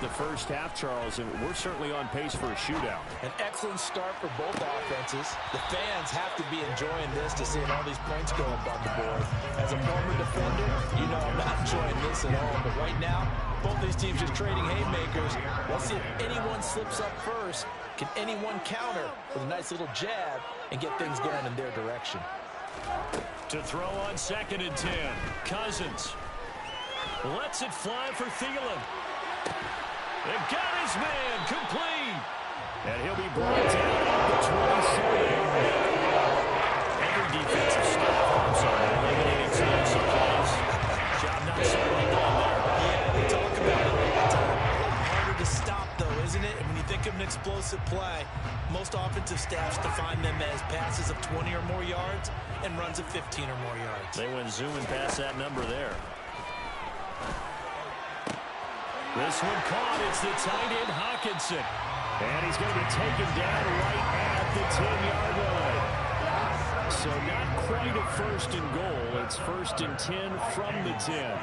the first half, Charles, and we're certainly on pace for a shootout. An excellent start for both offenses. The fans have to be enjoying this to seeing all these points go up on the board. As a former defender, you know I'm not enjoying this at all. But right now, both these teams just trading haymakers. Let's see if anyone slips up first. Can anyone counter with a nice little jab and get things going in their direction? To throw on 2nd and 10, Cousins lets it fly for Thielen. They've got his man complete. And he'll be brought down at the 27. Every defensive stop helps on eliminating some plays. Job not so well done there. Yeah, they talk about it all the time. Harder to stop, though, isn't it? And when you think of an explosive play, most offensive staffs define them as passes of 20 or more yards and runs of 15 or more yards. They went zooming past that number there. This one caught. It's the tight end, Hawkinson. And he's going to be taken down right at the 10-yard line. So not quite a 1st and goal. It's 1st and 10 from the 10.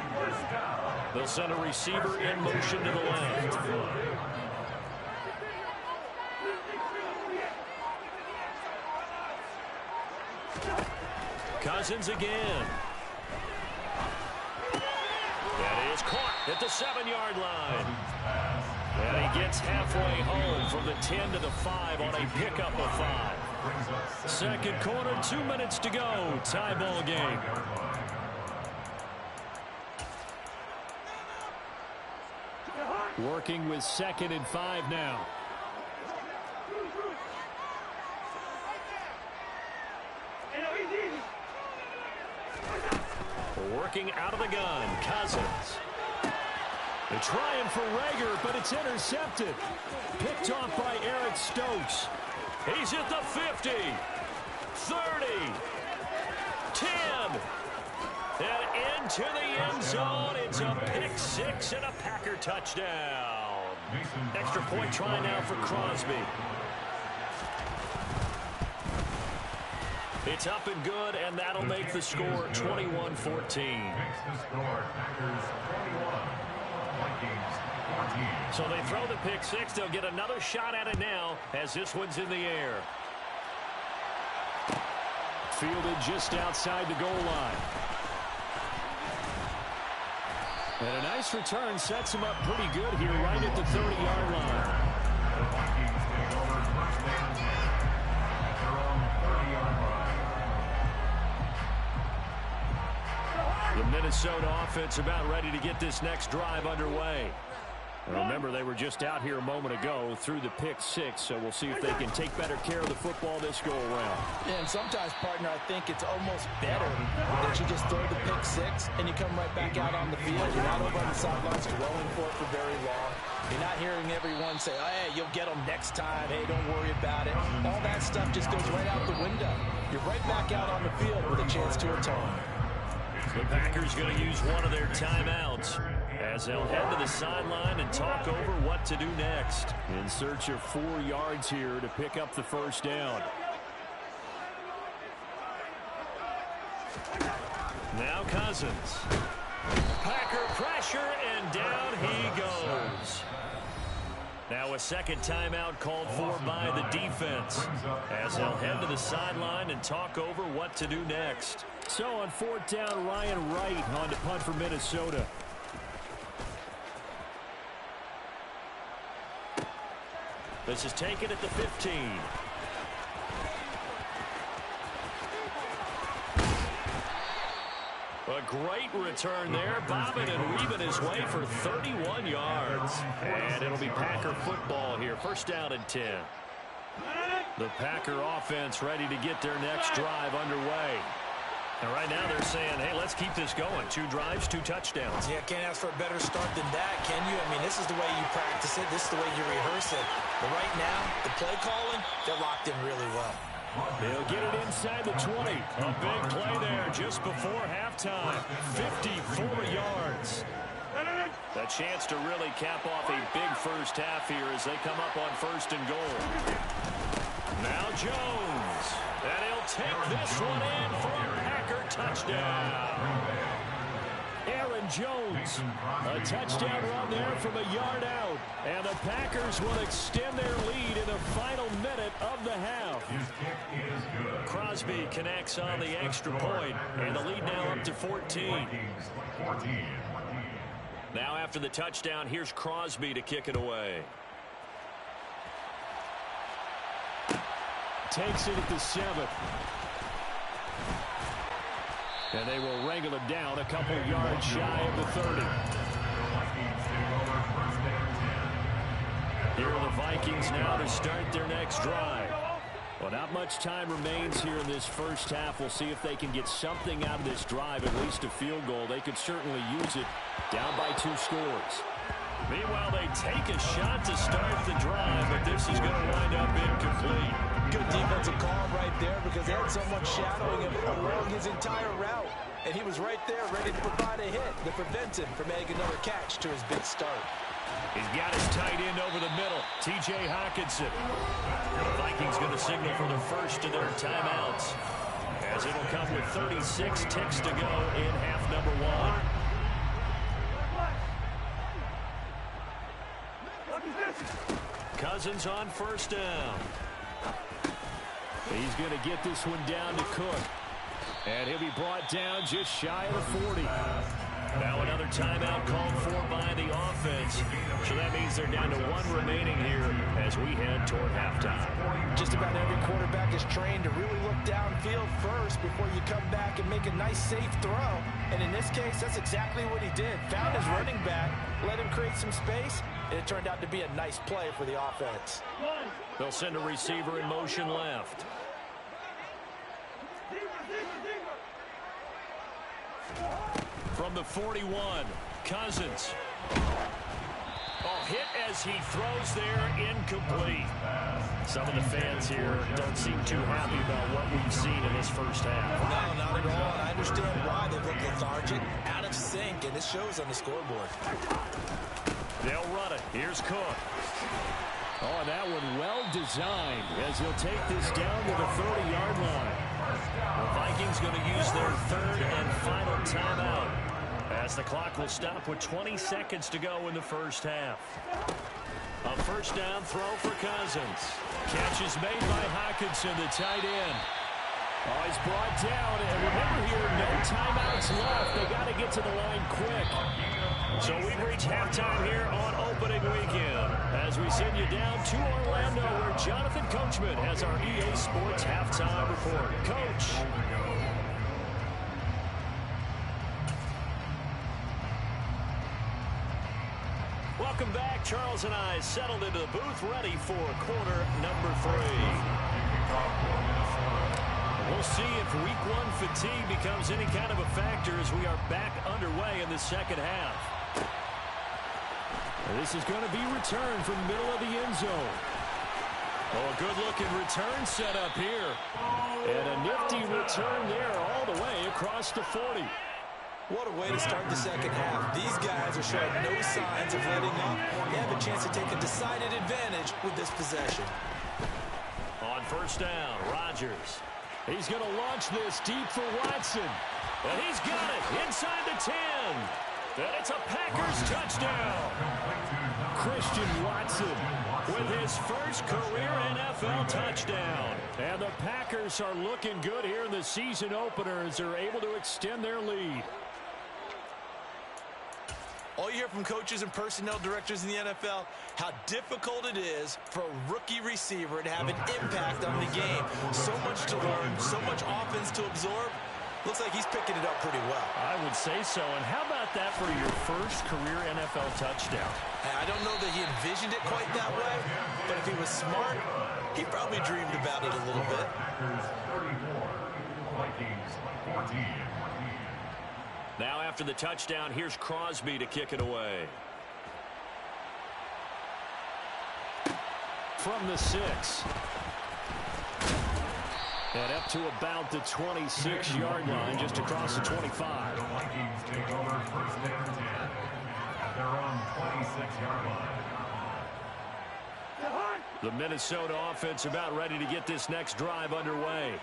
They'll send a receiver in motion to the left. Cousins again. That is caught at the 7-yard line. And he gets halfway home from the 10 to the 5 on a pickup of 5. 2nd quarter, 2 minutes to go. Tie ball game. Working with 2nd and 5 now. Working out of the gun, Cousins. They're trying for Rager, but it's intercepted. Picked off by Eric Stokes. He's at the 50, 30, 10, and into the end zone. It's a pick 6 and a Packer touchdown. Extra point try now for Crosby. It's up and good, and that'll make the score 21-14. So they throw the pick 6. They'll get another shot at it now as this one's in the air. Fielded just outside the goal line. And a nice return sets him up pretty good here right at the 30-yard line. The Minnesota offense about ready to get this next drive underway. And remember, they were just out here a moment ago through the pick 6, so we'll see if they can take better care of the football this go-around. Yeah, and sometimes, partner, I think it's almost better that you just throw the pick 6 and you come right back out on the field. You're not over on the sidelines dwelling for it for very long. You're not hearing everyone say, oh, hey, you'll get them next time. Hey, don't worry about it. All that stuff just goes right out the window. You're right back out on the field with a chance to atone. The Packers going to use one of their timeouts as they'll head to the sideline and talk over what to do next. In search of 4 yards here to pick up the first down. Now Cousins. Packer pressure, and down he goes. Now a second timeout called for by the defense as they'll head to the sideline and talk over what to do next. So on 4th down, Ryan Wright on to punt for Minnesota. This is taken at the 15. A great return there, bobbing and weaving his way for 31 yards. And it'll be Packer football here. 1st down and 10. The Packer offense ready to get their next drive underway. And right now they're saying, hey, let's keep this going. 2 drives, 2 touchdowns. Yeah, can't ask for a better start than that, can you? I mean, this is the way you practice it. This is the way you rehearse it. But right now, the play calling, they're locked in really well. They'll get it inside the 20. A big play there just before halftime. 54 yards. A chance to really cap off a big first half here as they come up on 1st and goal. Now Jones. And he'll take this one in for a Packer touchdown. Aaron and Jones. A touchdown run there from a yard out. And the Packers will extend their lead in the final minute of the half. Crosby connects on the extra point, and the lead now up to 14. Now after the touchdown, here's Crosby to kick it away. Takes it at the 7. And they will wrangle it down a couple yards shy of the 30. Here are the Vikings now to start their next drive. Well, not much time remains here in this first half. We'll see if they can get something out of this drive, at least a field goal. They could certainly use it, down by 2 scores. Meanwhile, they take a shot to start the drive, but this is going to wind up incomplete. Good defensive call right there because they had someone shadowing him along his entire route. And he was right there ready to provide a hit that prevents him from making another catch to his big start. He's got his tight end over the middle, T.J. Hockenson. The Vikings going to signal for the first of their timeouts, as it'll come with 36 ticks to go in half number 1. Cousins on first down. He's going to get this one down to Cook. And he'll be brought down just shy of the 40. Now another timeout called for by the offense. So that means they're down to 1 remaining here as we head toward halftime. Just about every quarterback is trained to really look downfield first before you come back and make a nice, safe throw. And in this case, that's exactly what he did. Found his running back, let him create some space, and it turned out to be a nice play for the offense. They'll send a receiver in motion left. From the 41, Cousins. Oh, hit as he throws there, incomplete. Some of the fans here don't seem too happy about what we've seen in this first half. No, not at all. And I understand why they look lethargic, out of sync, and it shows on the scoreboard. They'll run it. Here's Cook. Oh, that one well designed as he'll take this down to the 30-yard line. The Vikings going to use their third and final timeout, as the clock will stop with 20 seconds to go in the first half. A first down throw for Cousins. Catch is made by Hockenson, the tight end. Oh, he's brought down, and remember here, no timeouts left. They got to get to the line quick. So we've reached halftime here on opening weekend, as we send you down to Orlando, where Jonathan Coachman has our EA Sports halftime report. Coach. Welcome back. Charles and I settled into the booth, ready for quarter number 3. We'll see if week 1 fatigue becomes any kind of a factor as we are back underway in the second half. This is going to be returned from the middle of the end zone. Oh, a good-looking return set up here. And a nifty return there all the way across the 40. What a way to start the second half. These guys are showing no signs of letting up. They have a chance to take a decided advantage with this possession. On first down, Rodgers. He's going to launch this deep for Watson. And he's got it inside the 10. And it's a Packers touchdown. Christian Watson with his first career NFL touchdown. And the Packers are looking good here in the season opener as they're able to extend their lead. All you hear from coaches and personnel directors in the NFL, how difficult it is for a rookie receiver to have an impact on the game. So much to learn, so much offense to absorb. Looks like he's picking it up pretty well. I would say so. And how about that for your first career NFL touchdown? I don't know that he envisioned it quite that way, but if he was smart, he probably dreamed about it a little bit. Now after the touchdown, here's Crosby to kick it away. From the 6. And up to about the 26-yard line, just across the 25. The Vikings take over first down 10 at their own 26-yard line. The Minnesota offense about ready to get this next drive underway.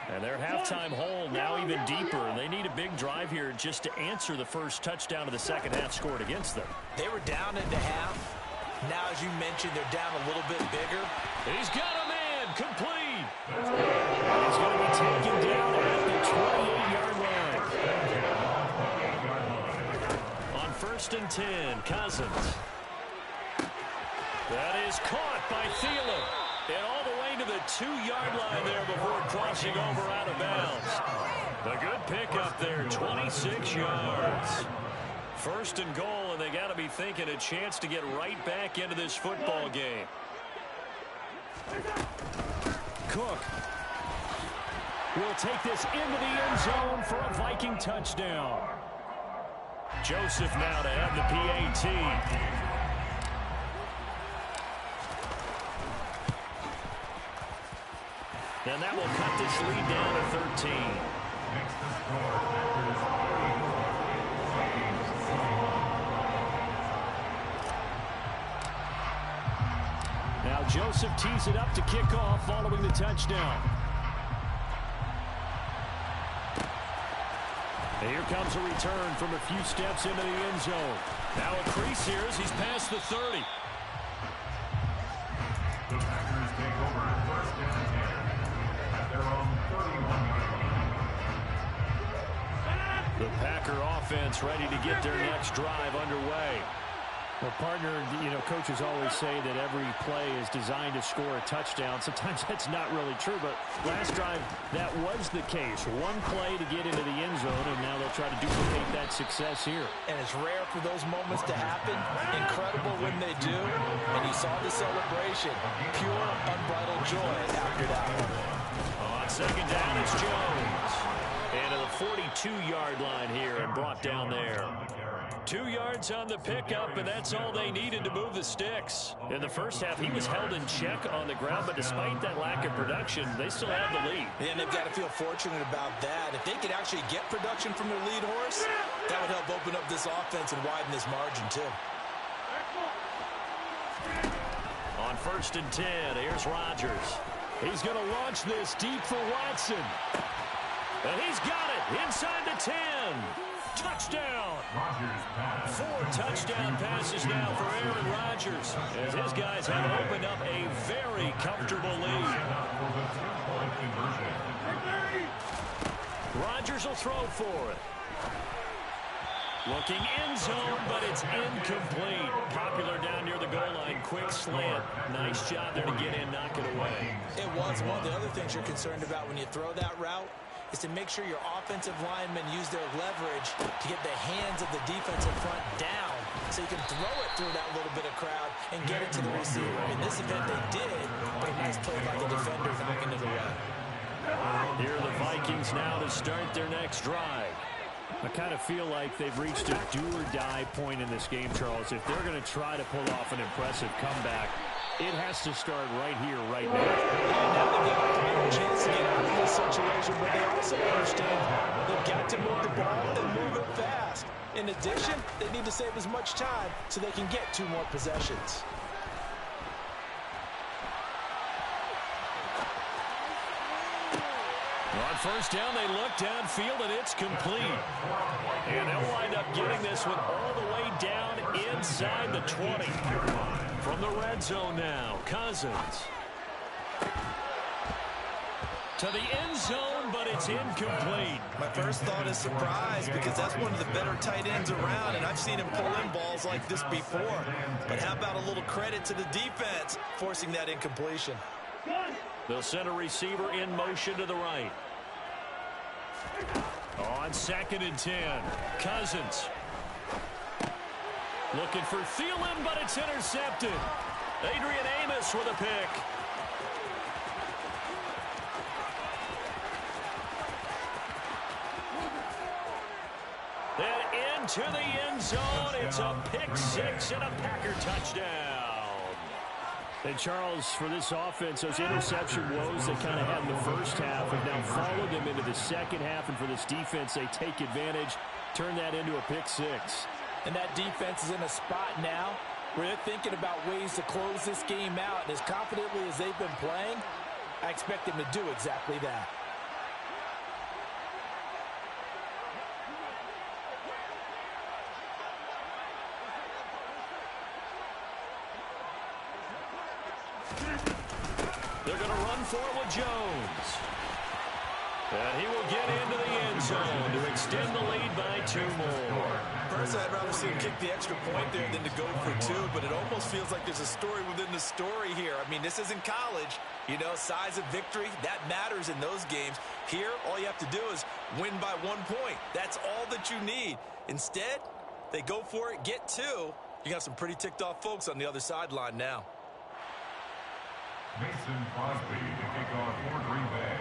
And their halftime hole now even deeper, and they need a big drive here just to answer the first touchdown of the second half scored against them. They were down into half. Now, as you mentioned, they're down a little bit bigger. He's got a man, complete. And he's going to be taken down at the 28-yard line. On 1st and 10, Cousins. That is caught by Thielen. And all the way to the 2-yard line there before crossing over out of bounds. A good pickup there, 26 yards. 1st and goal, and they got to be thinking a chance to get right back into this football game. Cook will take this into the end zone for a Viking touchdown. Joseph now to have the PAT. And that will cut this lead down to 13. Next to score, Packers 40, Vikings 0. Now Joseph tees it up to kick off following the touchdown. And here comes a return from a few steps into the end zone. Now a crease here as he's past the 30. The Packers take over 1st and 10 at their own 31-yard line. The Packer offense ready to get their next drive underway. Well, partner, coaches always say that every play is designed to score a touchdown. Sometimes that's not really true, but last drive, that was the case. One play to get into the end zone, and now they'll try to duplicate that success here. And it's rare for those moments to happen. Incredible when they do. And you saw the celebration. Pure, unbridled joy after that one. On 2nd down, it's Jones. Into the 42-yard line here and brought down there. 2 yards on the pickup, and that's all they needed to move the sticks. In the first half, he was held in check on the ground, but despite that lack of production, they still have the lead. And they've got to feel fortunate about that. If they could actually get production from their lead horse, that would help open up this offense and widen this margin, too. On 1st and 10, here's Rodgers. He's going to launch this deep for Watson. And he's got it inside the 10. Touchdown. 4 touchdown passes now for Aaron Rodgers, as his guys have opened up a very comfortable lead. Rodgers will throw for it. Looking end zone, but it's incomplete. Popular down near the goal line. Quick slant. Nice job there to get in, knock it away. It was one of the other things you're concerned about when you throw that route is to make sure your offensive linemen use their leverage to get the hands of the defensive front down so you can throw it through that little bit of crowd and get it to the receiver. In this event, they did, but a nice play by the defender knocking it away. Here are the Vikings now to start their next drive. I kind of feel like they've reached a do-or-die point in this game, Charles. If they're going to try to pull off an impressive comeback, it has to start right here, right now. And now they've got a chance to get out of this situation, but they also understand they've got to move the ball and move it fast. In addition, they need to save as much time so they can get 2 more possessions. On 1st down, they look downfield, and it's complete. And they'll wind up getting this one all the way down inside the 20. From the red zone now, Cousins. To the end zone, but it's incomplete. My first thought is surprise because that's one of the better tight ends around, and I've seen him pull in balls like this before. But how about a little credit to the defense forcing that incompletion? They'll send a receiver in motion to the right. On 2nd and 10, Cousins. Looking for Thielen, but it's intercepted. Adrian Amos with a pick. And into the end zone. It's a pick 6 and a Packer touchdown. And Charles, for this offense, those interception woes they kind of had in the first half have now followed them into the second half. And for this defense, they take advantage, turn that into a pick 6. And that defense is in a spot now where they're thinking about ways to close this game out. And as confidently as they've been playing, I expect them to do exactly that. They're going to run for it with Jones. And he will get into the end zone to extend the lead by 2 more. Personally, I'd rather see him kick the extra point there than to go for 2, but it almost feels like there's a story within the story here. I mean, this isn't college. You know, size of victory, that matters in those games. Here, all you have to do is win by 1 point. That's all that you need. Instead, they go for it, get 2. You got some pretty ticked off folks on the other sideline now. Mason Crosby to kick off for Green Bay.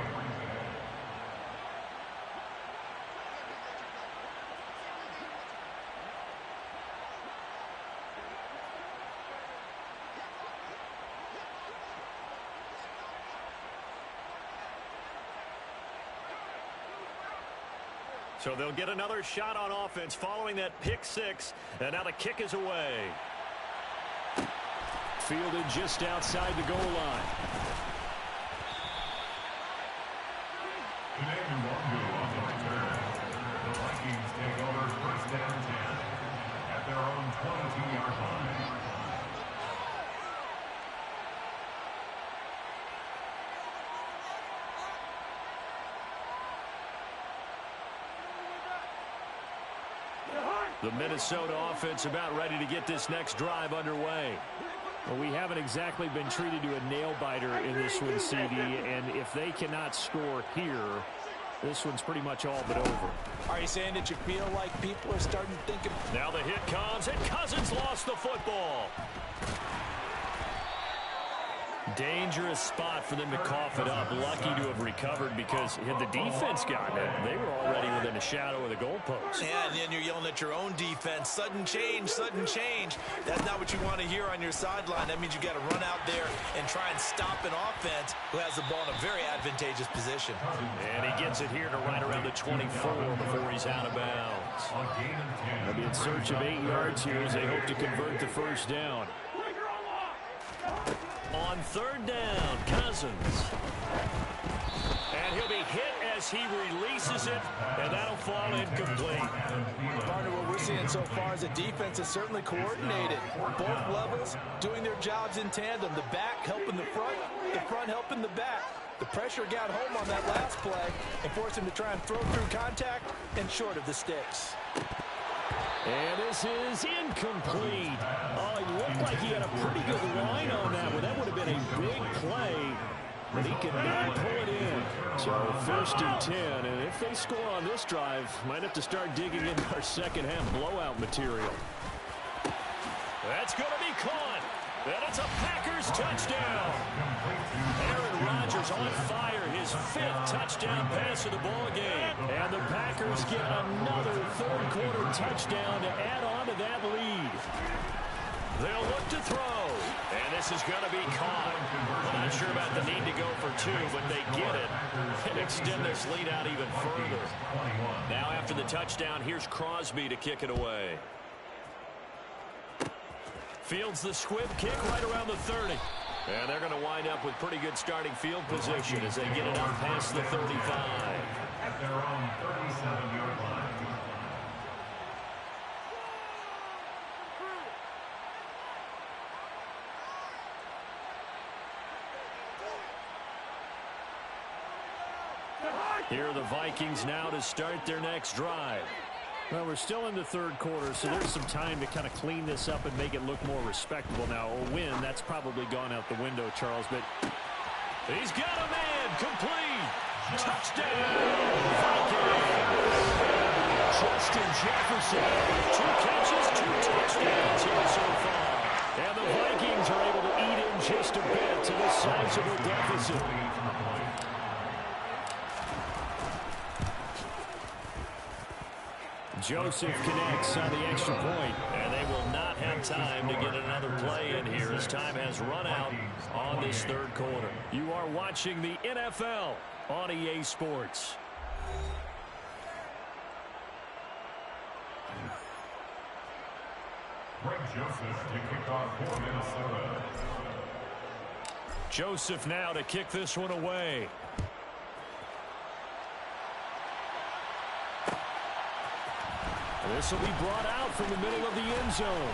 So they'll get another shot on offense following that pick 6. And now the kick is away. Fielded just outside the goal line. Today we won't do on the return. The Vikings take over first down 10 at their own 22-yard line. The Minnesota offense about ready to get this next drive underway. Well, we haven't exactly been treated to a nail-biter in this one, CD, and if they cannot score here, this one's pretty much all but over. Are you saying that you feel like people are starting to think of... Now the hit comes, and Cousins lost the football. Dangerous spot for them to cough it up. Lucky to have recovered because had the defense gotten it, they were already within a shadow of the goalpost. Yeah, and then you're yelling at your own defense. Sudden change, sudden change. That's not what you want to hear on your sideline. That means you got to run out there and try and stop an offense who has the ball in a very advantageous position. And he gets it here to right around the 24 before he's out of bounds. They'll be in search of 8 yards here as they hope to convert the first down. On 3rd down, Cousins. And he'll be hit as he releases it, and that'll fall incomplete. Partner, what we're seeing so far is the defense is certainly coordinated. Both levels doing their jobs in tandem. The back helping the front helping the back. The pressure got home on that last play and forced him to try and throw through contact and short of the sticks. And this is incomplete. Oh, he looked like he had a pretty good line on that one. That would have been a big play, but he could not pull it in. So 1st and 10, and if they score on this drive, might have to start digging into our second half blowout material. That's going to be caught. And it's a Packers touchdown. Aaron Rodgers on fire, his 5th touchdown pass of the ball game. And the Packers get another 3rd quarter touchdown to add on to that lead. They'll look to throw. And this is going to be caught. I'm not sure about the need to go for 2, but they get it and extend this lead out even further. Now after the touchdown, here's Crosby to kick it away. Fields the squib kick right around the 30. And they're going to wind up with pretty good starting field position as they get it up past the 35. At their own 37-yard line. Here are the Vikings now to start their next drive. Well, we're still in the 3rd quarter, so there's some time to kind of clean this up and make it look more respectable. Now, a win, that's probably gone out the window, Charles, but... He's got a man, complete. Touchdown, Vikings. Justin Jefferson, 2 catches, 2 touchdowns here so far. And the Vikings are able to eat in just a bit to this sizable deficit. Joseph connects on the extra point. And they will not have time to get another play in here as time has run out on this 3rd quarter. You are watching the NFL on EA Sports. Greg Joseph to kick off for Minnesota. Joseph now to kick this one away. This will be brought out from the middle of the end zone.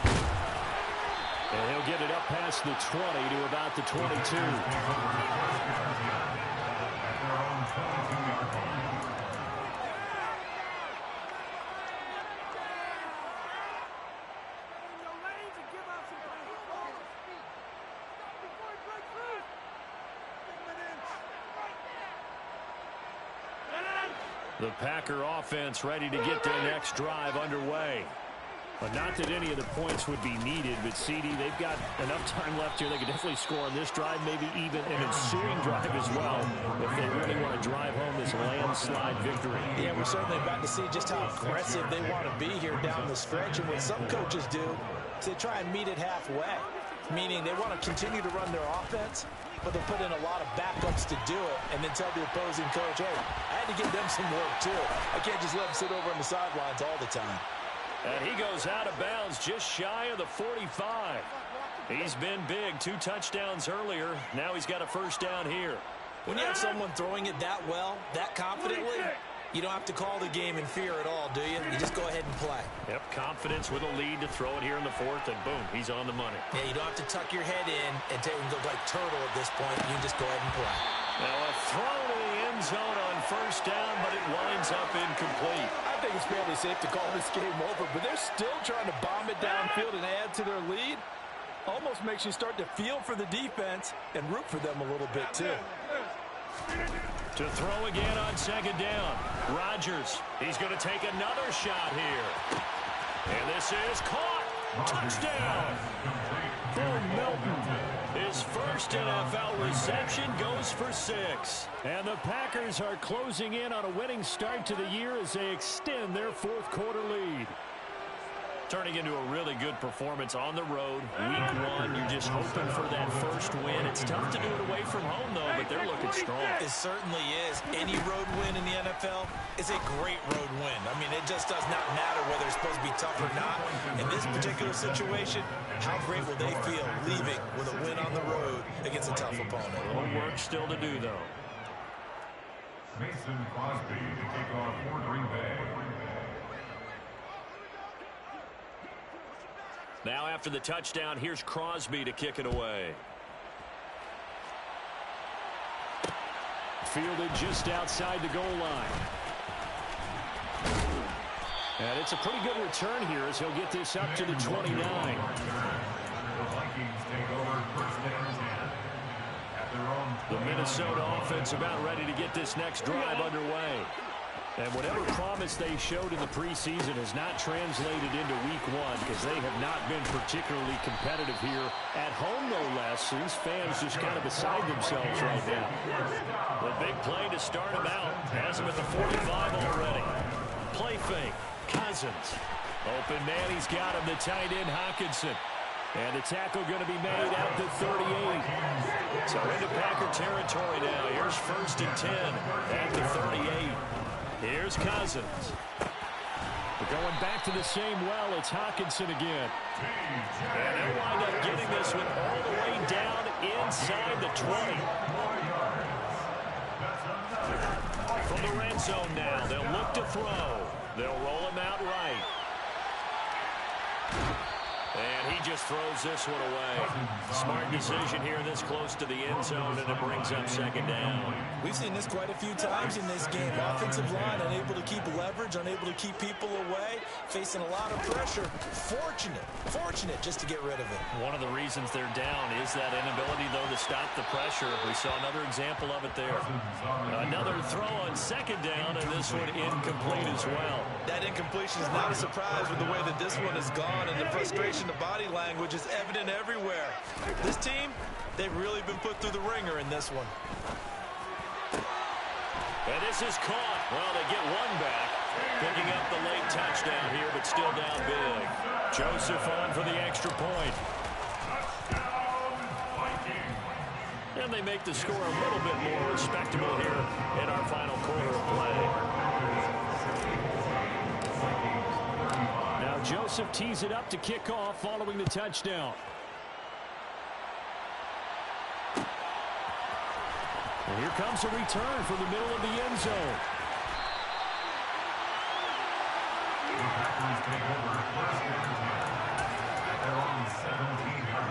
And he'll get it up past the 20 to about the 22. The Packer offense ready to get their next drive underway. But not that any of the points would be needed, but CD, they've got enough time left here. They could definitely score on this drive, maybe even an ensuing drive as well, if they really want to drive home this landslide victory. Yeah, we're certainly about to see just how aggressive they want to be here down the stretch. And what some coaches do is they try and meet it halfway, meaning they want to continue to run their offense, but they'll put in a lot of backups to do it and then tell the opposing coach, hey, I had to give them some work too. I can't just let them sit over on the sidelines all the time. And he goes out of bounds just shy of the 45. He's been big. 2 touchdowns earlier. Now he's got a first down here. When you have someone throwing it that well, that confidently, you don't have to call the game in fear at all, do you? You just go ahead and play. Yep, confidence with a lead to throw it here in the 4th, and boom, he's on the money. Yeah, you don't have to tuck your head in and go like turtle at this point. You can just go ahead and play. Now a throw to the end zone on first down, but it winds up incomplete. I think it's fairly safe to call this game over, but they're still trying to bomb it downfield and add to their lead. Almost makes you start to feel for the defense and root for them a little bit too. To throw again on second down. Rodgers, he's going to take another shot here. And this is caught. Touchdown. Boom, Milton. His first NFL reception goes for 6. And the Packers are closing in on a winning start to the year as they extend their 4th quarter lead. Turning into a really good performance on the road. Week 1, you're just hoping for that first win. It's tough to do it away from home, though, but they're looking strong. It certainly is. Any road win in the NFL is a great road win. I mean, it just does not matter whether it's supposed to be tough or not. In this particular situation, how great will they feel leaving with a win on the road against a tough opponent? A little work still to do, though. Mason Crosby to kick off for Green Bay. Now after the touchdown, here's Crosby to kick it away. Fielded just outside the goal line. And it's a pretty good return here as he'll get this up to the 29. The Vikings take over first and 10 at their own. The Minnesota offense about ready to get this next drive underway. And whatever promise they showed in the preseason has not translated into week 1 because they have not been particularly competitive here at home, no less. These fans just kind of beside themselves right now. The big play to start him out. Has him at the 45 already. Play fake. Cousins. Open man, he's got him. The tight end, Hockenson. And the tackle going to be made at the 38. So into Packer territory now. Here's first and 10 at the 38. Here's Cousins. We're going back to the same well. It's Hockenson again. And they'll wind up getting this one all the way down inside the 20. From the red zone now, they'll look to throw. They'll roll him out right. And he just throws this one away. Smart decision here this close to the end zone, and it brings up second down. We've seen this quite a few times in this game. Offensive line unable to keep leverage, unable to keep people away, facing a lot of pressure. Fortunate just to get rid of it. One of the reasons they're down is that inability, though, to stop the pressure. We saw another example of it there. Another throw on second down, and this one incomplete as well. That incompletion is not a surprise with the way that this one has gone, and the frustration, the body language is evident everywhere. This team, they've really been put through the ringer in this one. And this is caught. Well, they get one back. Picking up the late touchdown here, but still down big. Joseph on for the extra point. And they make the score a little bit more respectable here in our final quarter of play. Now Joseph tees it up to kick off following the touchdown. And here comes a return from the middle of the end zone. The Packers take over first and 10 at their own 17-yard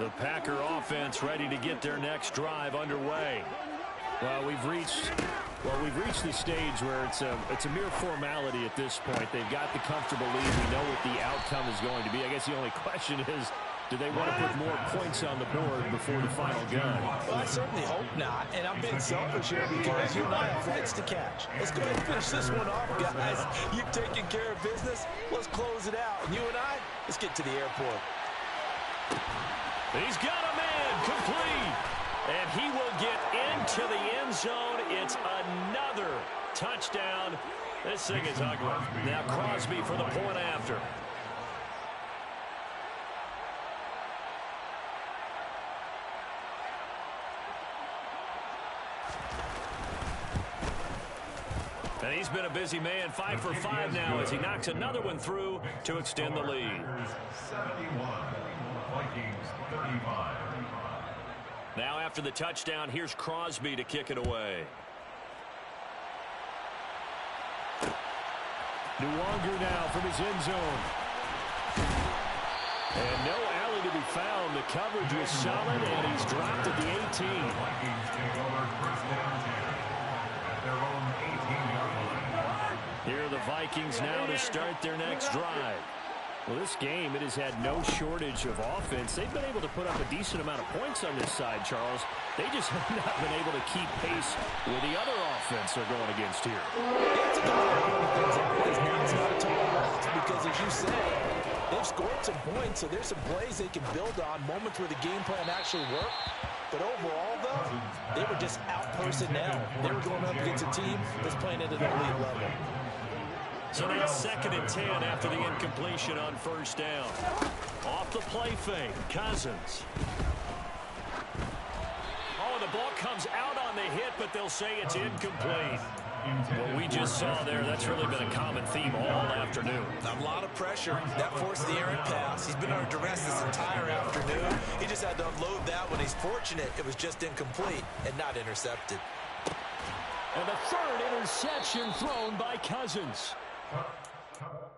The Packer offense ready to get their next drive underway. Well, we've reached the stage where it's a mere formality at this point. They've got the comfortable lead. We know what the outcome is going to be. I guess the only question is, do they want to put more points on the board before the final gun? Well, I certainly hope not. And I'm being selfish here because you and I have flights to catch. Let's go ahead and finish this one off, guys. You've taken care of business. Let's close it out. And you and I, let's get to the airport. He's got a man complete. And he will get into the end zone. It's another touchdown. This thing is ugly. Now Crosby for the point after. And he's been a busy man, 5 for 5 now as he knocks another one through to extend the lead. 71, Vikings 35. Now after the touchdown, here's Crosby to kick it away. Nuwanger now from his end zone. And no alley to be found. The coverage was solid, and he's dropped at the 18. Vikings take over first down 10 at their own 18-yard line. Here are the Vikings now to start their next drive. Well, this game, it has had no shortage of offense. They've been able to put up a decent amount of points on this side, Charles. They just have not been able to keep pace with the other offense they're going against here. It's a good way to point things out because now it's not a total loss because, as you said, they've scored some points, so there's some plays they can build on, moments where the game plan actually worked. But overall, though, they were just out-personnel. They were going up against a team that's playing at an elite level. So that's 2nd and 10 after the incompletion on first down. Off the play fake, Cousins. Oh, the ball comes out on the hit, but they'll say it's incomplete. What we just saw there, that's really been a common theme all afternoon. A lot of pressure. That forced the errant pass. He's been under duress this entire afternoon. He just had to unload that one. He's fortunate it was just incomplete and not intercepted. And the 3rd interception thrown by Cousins. Cut.